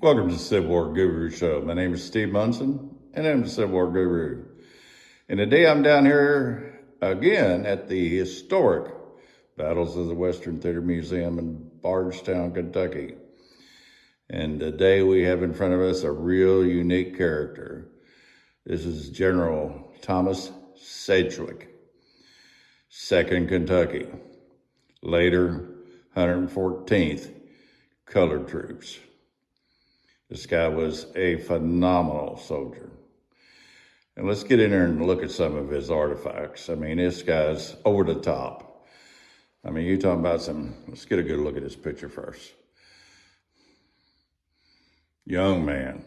Welcome to the Civil War Guru Show. My name is Steve Munson, and I'm the Civil War Guru. And today I'm down here again at the historic Battles of the Western Theater Museum in Bardstown, Kentucky. And today we have in front of us a real unique character. This is General Thomas Sedgwick, 2nd Kentucky, later 114th Colored Troops. This guy was a phenomenal soldier. And let's get in there and look at some of his artifacts. I mean, this guy's over the top. I mean, you're talking about let's get a good look at his picture first. Young man.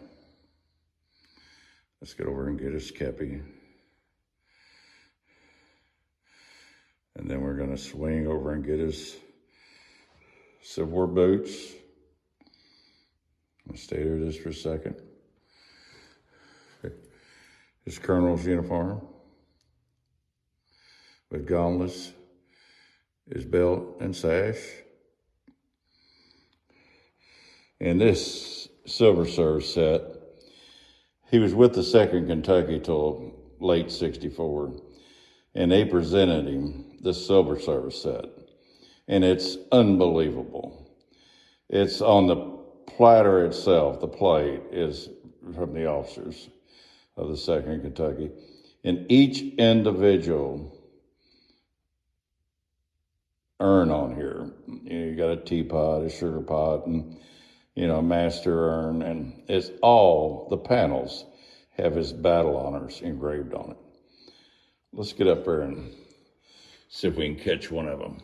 Let's get over and get his kepi. And then we're gonna swing over and get his Civil War boots. I'll stay there just for a second. His colonel's uniform with gauntlets, his belt and sash. And this Silver Service set, he was with the 2nd Kentucky till late '64, and they presented him this Silver Service set. And it's unbelievable. It's on the platter itself, the plate is from the officers of the 2nd Kentucky. And each individual urn on here, you got a teapot, a sugar pot, and a master urn, and it's all, the panels have his battle honors engraved on it. Let's get up there and see if we can catch one of them.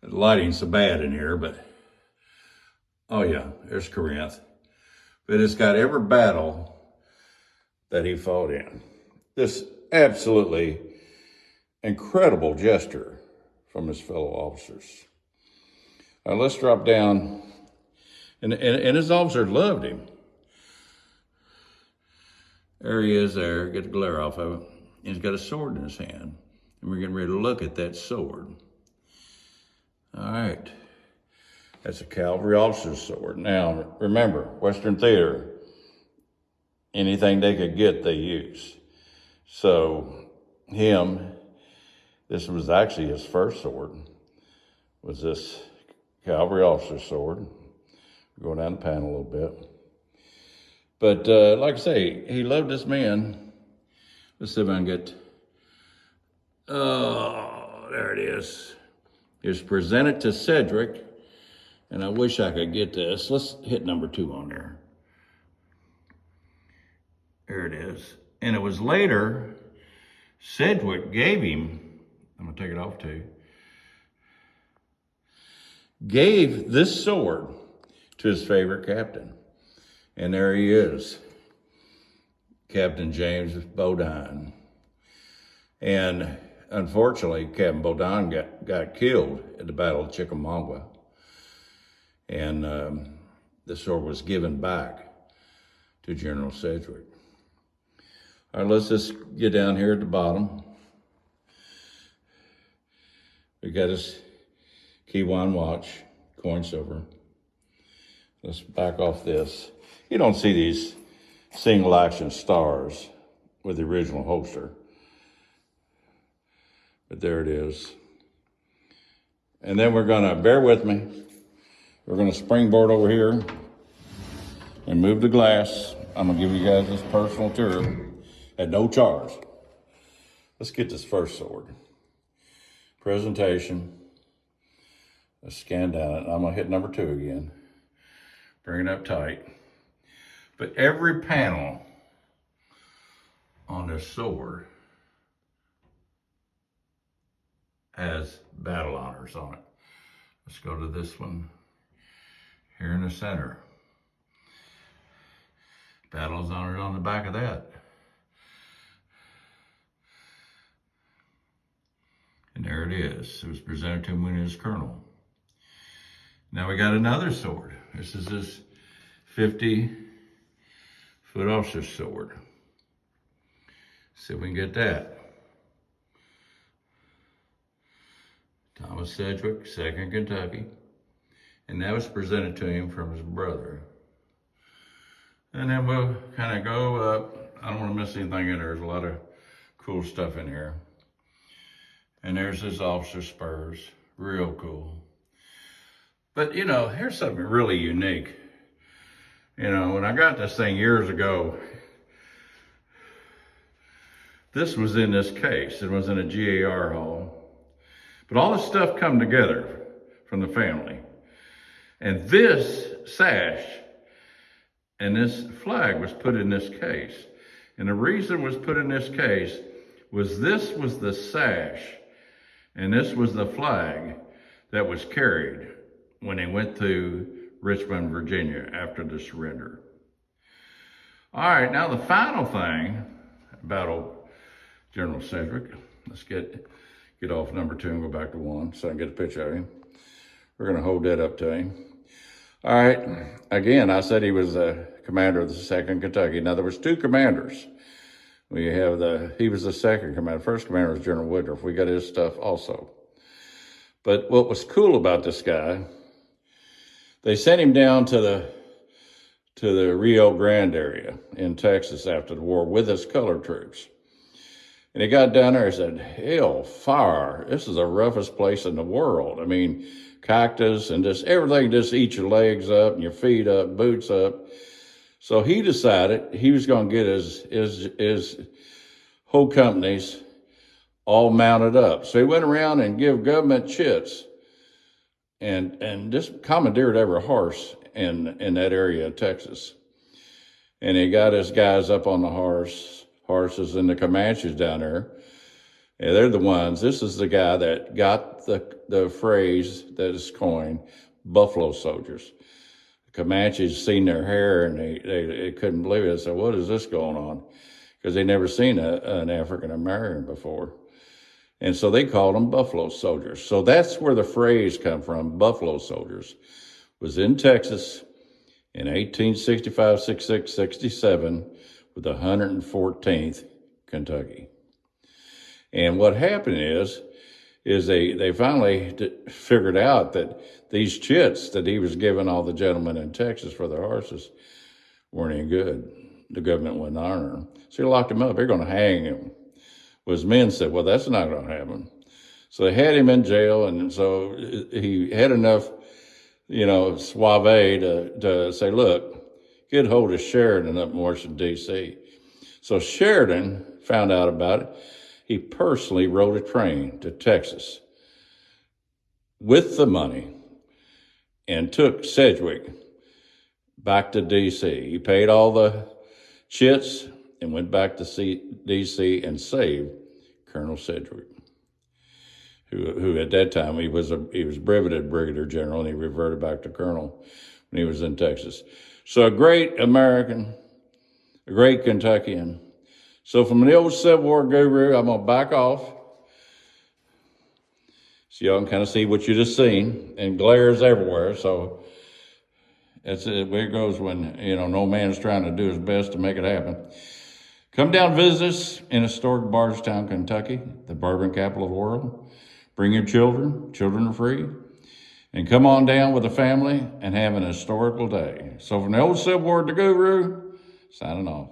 The lighting's so bad in here, but oh yeah, there's Corinth. But it's got every battle that he fought in. This absolutely incredible gesture from his fellow officers. Now let's drop down, and his officers loved him. There he is there, get the glare off of it. And he's got a sword in his hand, and we're getting ready to look at that sword. All right. That's a cavalry officer's sword. Now, remember, Western Theater, anything they could get, they used. So this was actually his first sword, was this cavalry officer's sword. Go down the panel a little bit. But like I say, he loved this man. Let's see if I can get, oh, there it is. It was presented to Sedgwick. And I wish I could get this. Let's hit number 2 on there. There it is. And it was later, Sedgwick gave him, I'm gonna take it off too, gave this sword to his favorite captain. And there he is, Captain James Bodine. And unfortunately, Captain Bodine got killed at the Battle of Chickamauga. And the sword was given back to General Sedgwick. All right, let's just get down here at the bottom. We got his Kiwan watch, coin silver. Let's back off this. You don't see these single action stars with the original holster. But there it is. And then we're gonna, bear with me, we're gonna springboard over here and move the glass. I'm gonna give you guys this personal tour at no charge. Let's get this first sword. Presentation. Let's scan down it. I'm gonna hit number 2 again. Bring it up tight. But every panel on this sword has battle honors on it. Let's go to this one. Here in the center. Battle's honored on the back of that. And there it is. It was presented to him when he was colonel. Now we got another sword. This is his 50-foot officer's sword. See if we can get that. Thomas Sedgwick, 2nd Kentucky. And that was presented to him from his brother. And then we'll kind of go up. I don't want to miss anything in there. There's a lot of cool stuff in here. And there's his officer spurs. Real cool. But, you know, here's something really unique. You know, when I got this thing years ago, this was in this case. It was in a GAR hall. But all this stuff come together from the family. And this sash and this flag was put in this case. And the reason it was put in this case was this was the sash and this was the flag that was carried when they went to Richmond, Virginia after the surrender. All right, now the final thing about old General Sedgwick. Let's get off number 2 and go back to 1 so I can get a picture of him. We're gonna hold that up to him. All right, again, I said he was the commander of the 2nd Kentucky. Now there was 2 commanders. We have he was the 2nd commander. First commander was General Woodruff. We got his stuff also. But what was cool about this guy, they sent him down to the Rio Grande area in Texas after the war with his colored troops. And he got down there and said, hell, fire, this is the roughest place in the world. I mean, cactus and just everything just eats your legs up and your feet up, boots up. So he decided he was going to get his whole companies all mounted up. So he went around and gave government chits and just commandeered every horse in that area of Texas. And he got his guys up on the horses and the Comanches down there. And they're the ones, this is the guy that got the phrase that is coined, buffalo soldiers. Comanches seen their hair and they couldn't believe it. They said, what is this going on? Because they never seen an African-American before. And so they called them buffalo soldiers. So that's where the phrase come from, buffalo soldiers. Was in Texas in 1865, 66, 67 with the 114th Kentucky. And what happened is they finally figured out that these chits that he was giving all the gentlemen in Texas for their horses weren't any good. The government wouldn't honor them. So he locked him up. They're going to hang him. Well, his men said, well, that's not going to happen. So they had him in jail, and so he had enough, suave to say, look, get hold of Sheridan up in Washington, D.C. So Sheridan found out about it. He personally rode a train to Texas with the money and took Sedgwick back to D.C. He paid all the chits and went back to D.C. and saved Colonel Sedgwick, who at that time he was breveted brigadier general, and he reverted back to colonel when he was in Texas. So a great American, a great Kentuckian. So from the old Civil War guru, I'm gonna back off so y'all can kind of see what you just seen, and glares everywhere. So that's it. Where it goes when no man's trying to do his best to make it happen. Come down, visit us in historic Bardstown, Kentucky, the bourbon capital of the world. Bring your children. Children are free. And come on down with the family and have an historical day. So from the old Civil War guru, signing off.